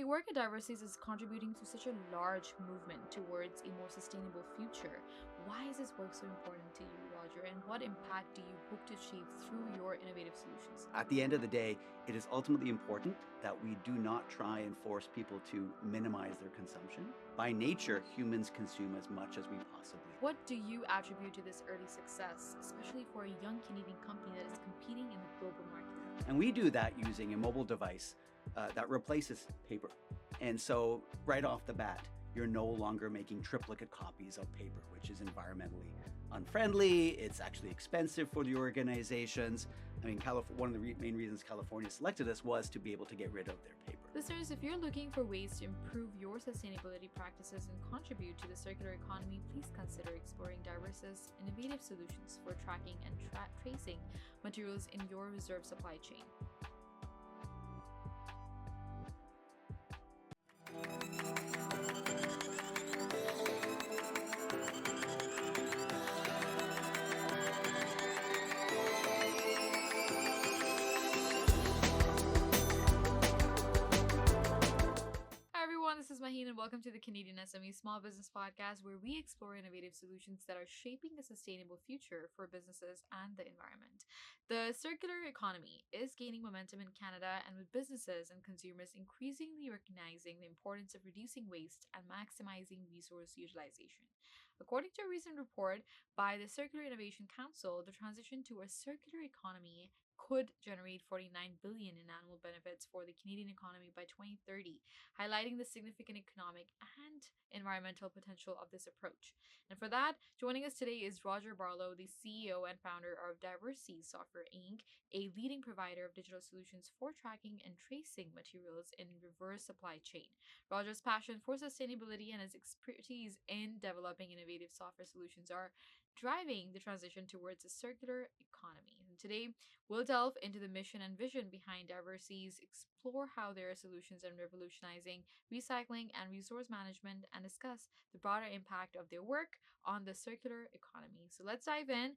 your work at Diversys is contributing to such a large movement towards a more sustainable future. Why is this work so important to you, Roger? And what impact do you hope to achieve through your innovative solutions? At the end of the day, it is ultimately important that we do not try and force people to minimize their consumption. By nature, humans consume as much as we possibly can. What do you attribute to this early success, especially for a young Canadian company that is competing in the global market? And we do that using a mobile device that replaces paper. And so, right off the bat, you're no longer making triplicate copies of paper, which is environmentally unfriendly. It's actually expensive for the organizations. I mean, one of the main reasons California selected us was to be able to get rid of their paper. Listeners, if you're looking for ways to improve your sustainability practices and contribute to the circular economy, please consider exploring Diversys innovative solutions for tracking and tracing materials in your reserve supply chain. Hi everyone, this is Maheen and welcome to the Canadian SME Small Business Podcast, where we explore innovative solutions that are shaping a sustainable future for businesses and the environment. The circular economy is gaining momentum in Canada, and with businesses and consumers increasingly recognizing the importance of reducing waste and maximizing resource utilization. According to a recent report by the Circular Innovation Council, the transition to a circular economy could generate 49 billion in annual benefits for the Canadian economy by 2030, highlighting the significant economic and environmental potential of this approach. And for that, joining us today is Roger Barlow, the CEO and founder of Diversys Software Inc., a leading provider of digital solutions for tracking and tracing materials in reverse supply chain. Roger's passion for sustainability and his expertise in developing innovative software solutions are driving the transition towards a circular economy. And today, we'll delve into the mission and vision behind Diversys, explore how their solutions are revolutionizing recycling and resource management, and discuss the broader impact of their work on the circular economy. So let's dive in.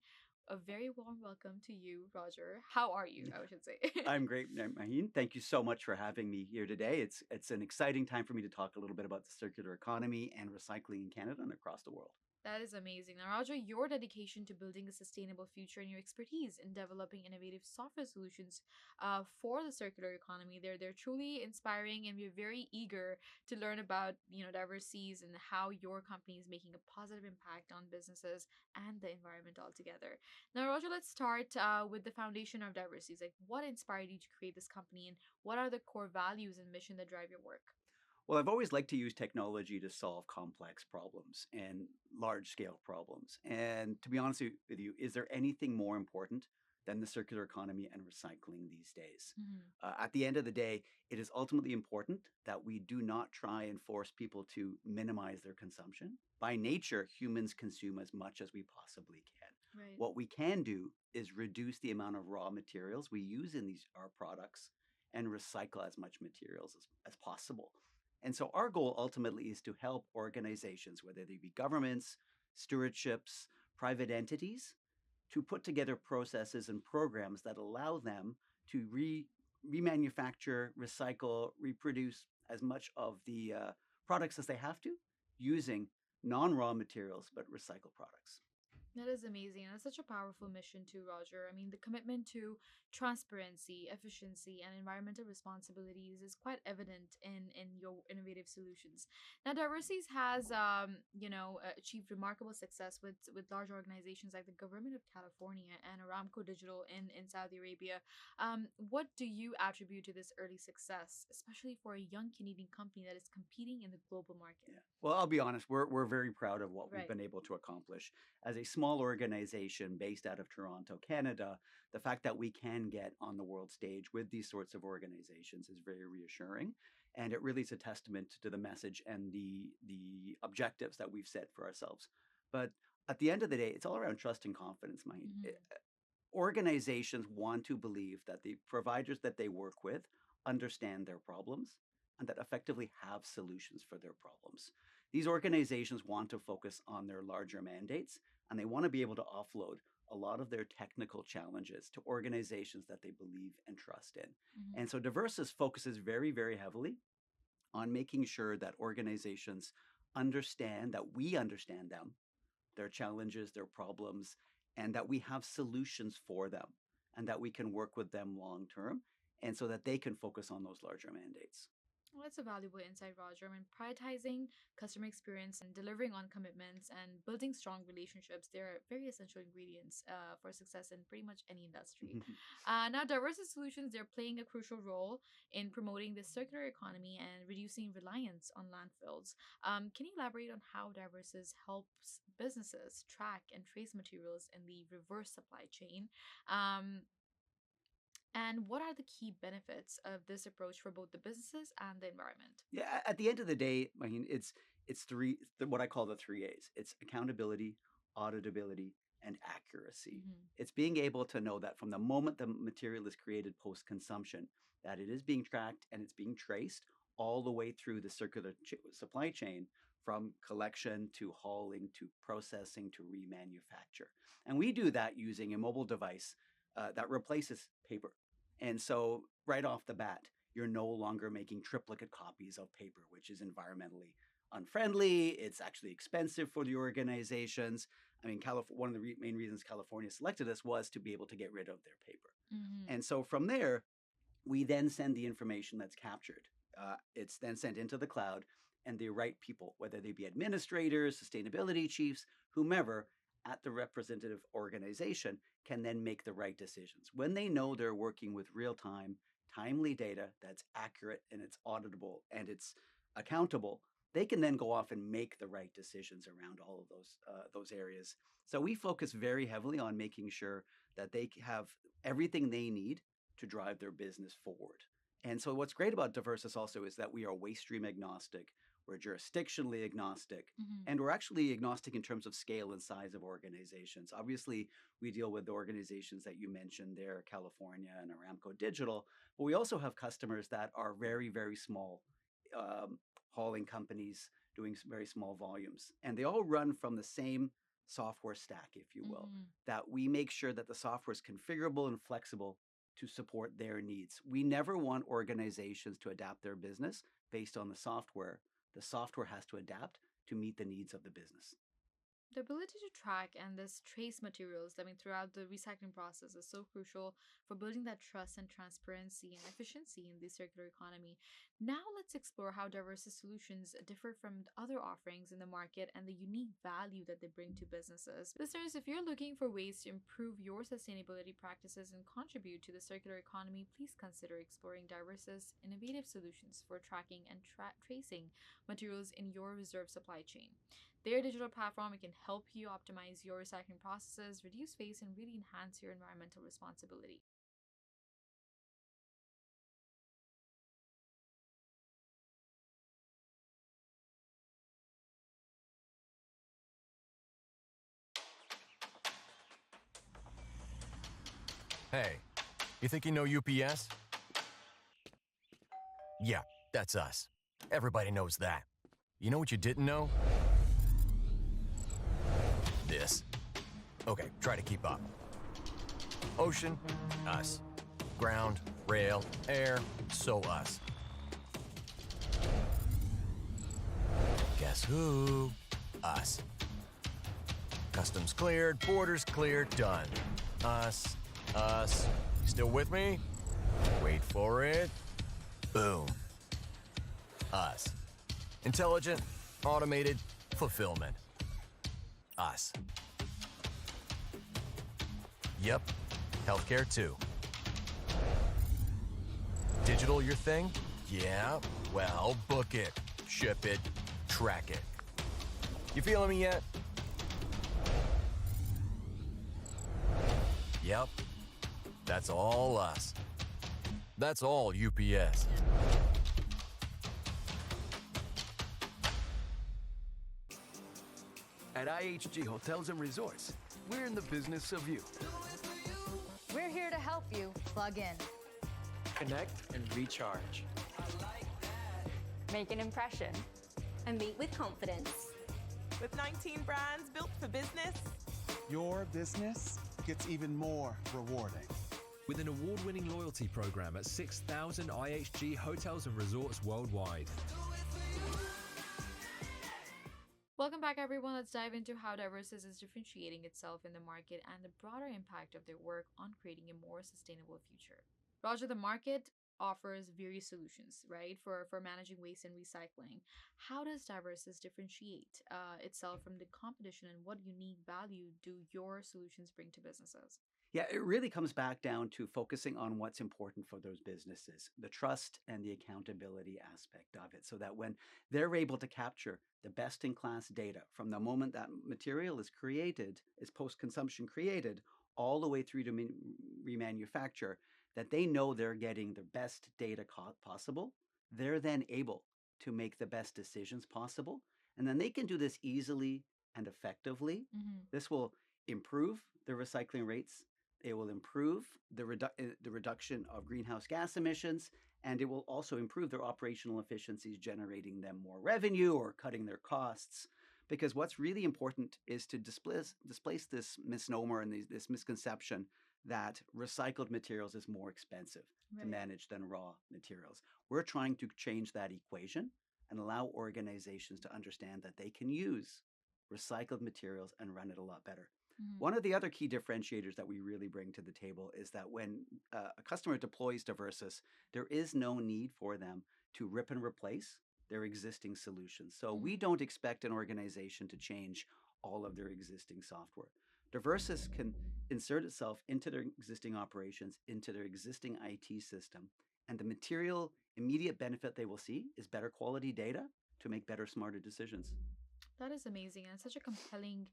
A very warm welcome to you, Roger. How are you? I should say. I'm great, Maheen. Thank you so much for having me here today. It's an exciting time for me to talk a little bit about the circular economy and recycling in Canada and across the world. That is amazing. Now, Roger, your dedication to building a sustainable future and your expertise in developing innovative software solutions for the circular economy, they're truly inspiring, and we're very eager to learn about Diversys and how your company is making a positive impact on businesses and the environment altogether. Now, Roger, let's start with the foundation of Diversys. Like, what inspired you to create this company, and what are the core values and mission that drive your work? Well, I've always liked to use technology to solve complex problems and large scale problems. And to be honest with you, is there anything more important than the circular economy and recycling these days? At the end of the day, it is ultimately important that we do not try and force people to minimize their consumption. By nature, humans consume as much as we possibly can. Right. What we can do is reduce the amount of raw materials we use in our products and recycle as much materials as possible. And so our goal ultimately is to help organizations, whether they be governments, stewardships, private entities, to put together processes and programs that allow them to remanufacture, recycle, reproduce as much of the products as they have to using non-raw materials, but recycled products. That is amazing. And it's such a powerful mission too, Roger. I mean, the commitment to transparency, efficiency, and environmental responsibilities is quite evident in your innovative solutions. Now, Diversys has, achieved remarkable success with large organizations like the Government of California and Aramco Digital in Saudi Arabia. What do you attribute to this early success, especially for a young Canadian company that is competing in the global market? Yeah. Well, I'll be honest, we're very proud of what we've Right. been able to accomplish. As a small organization based out of Toronto, Canada, the fact that we can get on the world stage with these sorts of organizations is very reassuring. And it really is a testament to the message and the objectives that we've set for ourselves. But at the end of the day, it's all around trust and confidence, Maheen. Organizations want to believe that the providers that they work with understand their problems and that effectively have solutions for their problems. These organizations want to focus on their larger mandates, and they want to be able to offload a lot of their technical challenges to organizations that they believe and trust in. And so Diversys focuses very, very heavily on making sure that organizations understand that we understand them, their challenges, their problems, and that we have solutions for them and that we can work with them long term and so that they can focus on those larger mandates. Well, that's a valuable insight, Roger. I mean, prioritizing customer experience and delivering on commitments and building strong relationships, they're very essential ingredients for success in pretty much any industry. Now, Diversys Solutions, they're playing a crucial role in promoting the circular economy and reducing reliance on landfills. Can you elaborate on how Diversys helps businesses track and trace materials in the reverse supply chain? Um, and what are the key benefits of this approach for both the businesses and the environment? Yeah, at the end of the day, I mean, it's what I call the three A's. It's accountability, auditability, and accuracy. Hmm. It's being able to know that from the moment the material is created post consumption, that it is being tracked and it's being traced all the way through the circular supply chain, from collection to hauling to processing to remanufacture. And we do that using a mobile device that replaces paper. And so, right off the bat, you're no longer making triplicate copies of paper, which is environmentally unfriendly. It's actually expensive for the organizations. I mean, one of the main reasons California selected us was to be able to get rid of their paper. Hmm. And so from there, we then send the information that's captured. It's then sent into the cloud, and the right people, whether they be administrators, sustainability chiefs, whomever, at the representative organization, can then make the right decisions. When they know they're working with real time, timely data that's accurate and it's auditable and it's accountable, they can then go off and make the right decisions around all of those areas. So we focus very heavily on making sure that they have everything they need to drive their business forward. And so what's great about Diversys also is that we are waste stream agnostic, we're jurisdictionally agnostic, Hmm. and we're actually agnostic in terms of scale and size of organizations. Obviously, we deal with the organizations that you mentioned there, California and Aramco Digital, but we also have customers that are very, very small, hauling companies doing very small volumes. And they all run from the same software stack, if you will, Hmm. that we make sure that the software is configurable and flexible to support their needs. We never want organizations to adapt their business based on the software. The software has to adapt to meet the needs of the business. The ability to track and this trace materials, I mean, throughout the recycling process is so crucial for building that trust and transparency and efficiency in the circular economy. Now let's explore how Diversys solutions differ from other offerings in the market and the unique value that they bring to businesses. Listeners, if you're looking for ways to improve your sustainability practices and contribute to the circular economy, please consider exploring Diversys innovative solutions for tracking and tracing materials in your reserve supply chain. Their digital platform can help you optimize your recycling processes, reduce waste, and really enhance your environmental responsibility. Hey, you think you know UPS? Yeah, that's us. Everybody knows that. You know what you didn't know? This. Okay, try to keep up. Ocean, us. Ground, rail, air, so us. Guess who? Us. Customs cleared, borders cleared, done. Us. You still with me? Wait for it. Boom. Us. Intelligent, automated, fulfillment. Us. Yep. Healthcare too. Digital your thing? Yeah. Well, book it, ship it, track it. You feeling me yet? Yep. That's all us. That's all UPS. At IHG Hotels and Resorts, we're in the business of you. We're here to help you plug in, Connect and recharge. Make an impression. and meet with confidence. With 19 brands built for business, your business gets even more rewarding. With an award-winning loyalty program at 6,000 IHG hotels and resorts worldwide. Welcome back, everyone. Let's dive into how Diversys is differentiating itself in the market and the broader impact of their work on creating a more sustainable future. Roger, the market offers various solutions, right, for managing waste and recycling. How does Diversys differentiate itself from the competition, and what unique value do your solutions bring to businesses? Yeah, it really comes back down to focusing on what's important for those businesses, the trust and the accountability aspect of it, so that when they're able to capture the best in class data from the moment that material is created, is post consumption created, all the way through to remanufacture, that they know they're getting the best data possible, they're then able to make the best decisions possible. And then they can do this easily and effectively. Mm-hmm. This will improve the recycling rates, it will improve the reduction of greenhouse gas emissions, and it will also improve their operational efficiencies, generating them more revenue or cutting their costs. Because what's really important is to displace this misnomer and this misconception that recycled materials is more expensive to Right. manage than raw materials. We're trying to change that equation and allow organizations to understand that they can use recycled materials and run it a lot better. Mm-hmm. One of the other key differentiators that we really bring to the table is that when a customer deploys Diversys, there is no need for them to rip and replace their existing solutions. So we don't expect an organization to change all of their existing software. Diversys can insert itself into their existing operations, into their existing IT system, and the material immediate benefit they will see is better quality data to make better, smarter decisions. That is amazing and such a compelling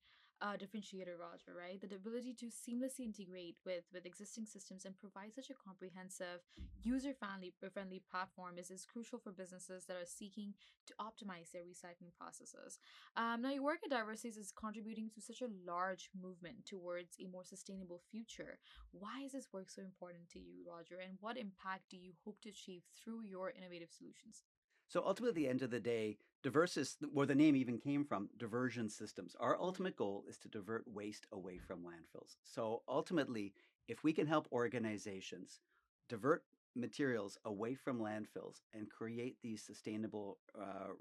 differentiator, Roger, right? The ability to seamlessly integrate with existing systems and provide such a comprehensive, user friendly platform is crucial for businesses that are seeking to optimize their recycling processes. Now, your work at Diversys is contributing to such a large movement towards a more sustainable future. Why is this work so important to you, Roger? And what impact do you hope to achieve through your innovative solutions? So ultimately, at the end of the day, Diversys, where the name even came from, diversion systems. Our ultimate goal is to divert waste away from landfills. So ultimately, if we can help organizations divert materials away from landfills and create these sustainable,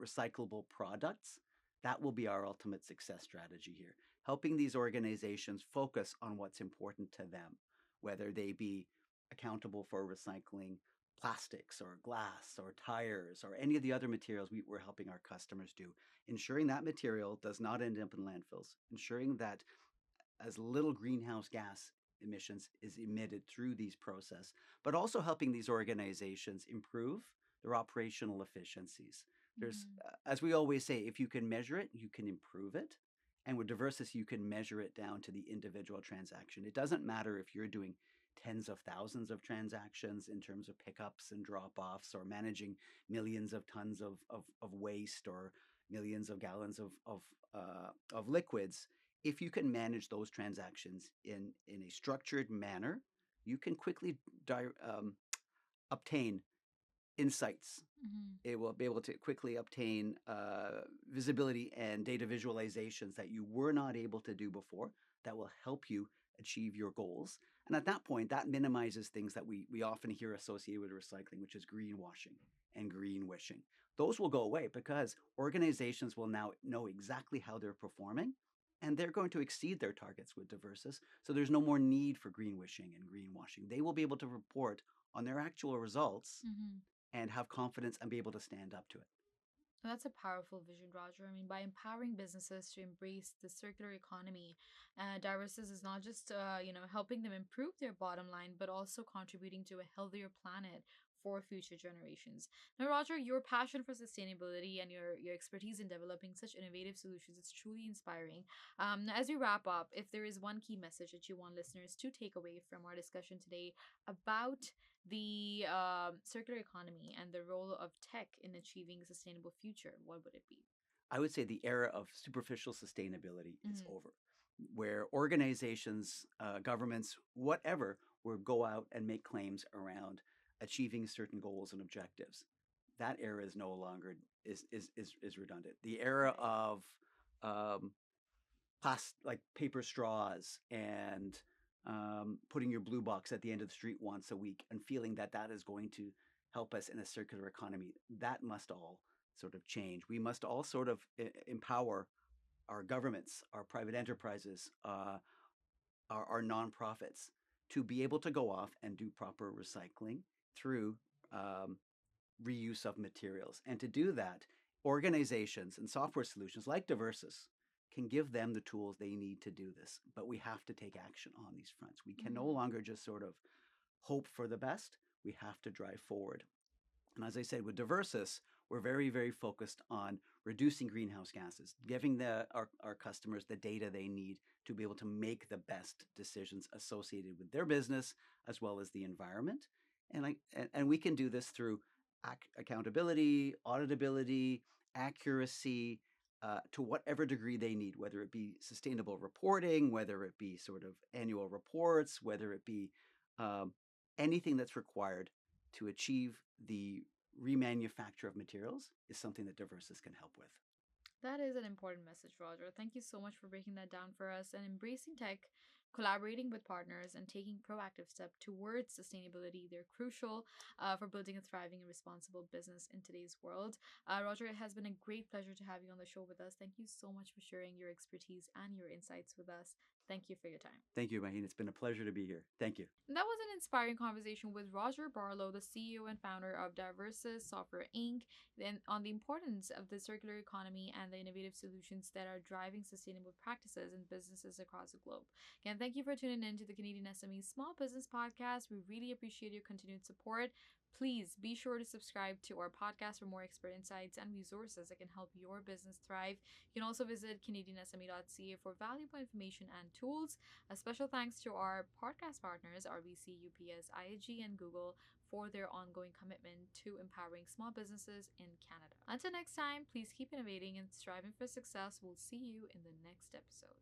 recyclable products, that will be our ultimate success strategy here. Helping these organizations focus on what's important to them, whether they be accountable for recycling plastics or glass or tires or any of the other materials we're helping our customers do, ensuring that material does not end up in landfills, ensuring that as little greenhouse gas emissions is emitted through these process, but also helping these organizations improve their operational efficiencies. There's, Mm-hmm. as we always say, if you can measure it, you can improve it. And with Diversys, you can measure it down to the individual transaction. It doesn't matter if you're doing tens of thousands of transactions in terms of pickups and drop-offs, or managing millions of tons of waste, or millions of gallons of liquids. If you can manage those transactions in a structured manner, you can quickly obtain insights. Mm-hmm. It will be able to quickly obtain visibility and data visualizations that you were not able to do before, that will help you achieve your goals. And at that point, that minimizes things that we often hear associated with recycling, which is greenwashing and green wishing. Those will go away because organizations will now know exactly how they're performing, and they're going to exceed their targets with Diversys. So there's no more need for green wishing and greenwashing. They will be able to report on their actual results Mm-hmm. and have confidence and be able to stand up to it. That's a powerful vision, Roger. I mean, by empowering businesses to embrace the circular economy, Diversys is not just helping them improve their bottom line, but also contributing to a healthier planet for future generations. Now, Roger, your passion for sustainability and your expertise in developing such innovative solutions is truly inspiring. As we wrap up, if there is one key message that you want listeners to take away from our discussion today about the circular economy and the role of tech in achieving a sustainable future, what would it be? I would say the era of superficial sustainability is Mm-hmm. over, where organizations, governments, whatever, will go out and make claims around achieving certain goals and objectives. That era is no longer is redundant. The era Right. of um, like paper straws and putting your blue box at the end of the street once a week and feeling that that is going to help us in a circular economy, that must all sort of change. We must all sort of empower our governments, our private enterprises, our nonprofits to be able to go off and do proper recycling through um, reuse of materials. And to do that, organizations and software solutions like Diversys can give them the tools they need to do this. But we have to take action on these fronts. We can no longer just sort of hope for the best. We have to drive forward. And as I said, with Diversys, we're very, very focused on reducing greenhouse gases, giving our customers the data they need to be able to make the best decisions associated with their business as well as the environment. And we can do this through accountability, auditability, accuracy, to whatever degree they need, whether it be sustainable reporting, whether it be sort of annual reports, whether it be um, anything that's required to achieve the remanufacture of materials is something that Diversys can help with. That is an important message, Roger. Thank you so much for breaking that down for us. And embracing tech, collaborating with partners, and taking proactive steps towards sustainability, they're crucial for building a thriving and responsible business in today's world. Roger, it has been a great pleasure to have you on the show with us. Thank you so much for sharing your expertise and your insights with us. Thank you for your time. Thank you, Maheen. It's been a pleasure to be here. Thank you. And that was an inspiring conversation with Roger Barlow, the CEO and founder of Diversys Software Inc., then on the importance of the circular economy and the innovative solutions that are driving sustainable practices in businesses across the globe. Again, thank you for tuning in to the Canadian SME Small Business Podcast. We really appreciate your continued support. Please be sure to subscribe to our podcast for more expert insights and resources that can help your business thrive. You can also visit CanadianSME.ca for valuable information and tools. A special thanks to our podcast partners, RBC, UPS, IAG, and Google, for their ongoing commitment to empowering small businesses in Canada. Until next time, please keep innovating and striving for success. We'll see you in the next episode.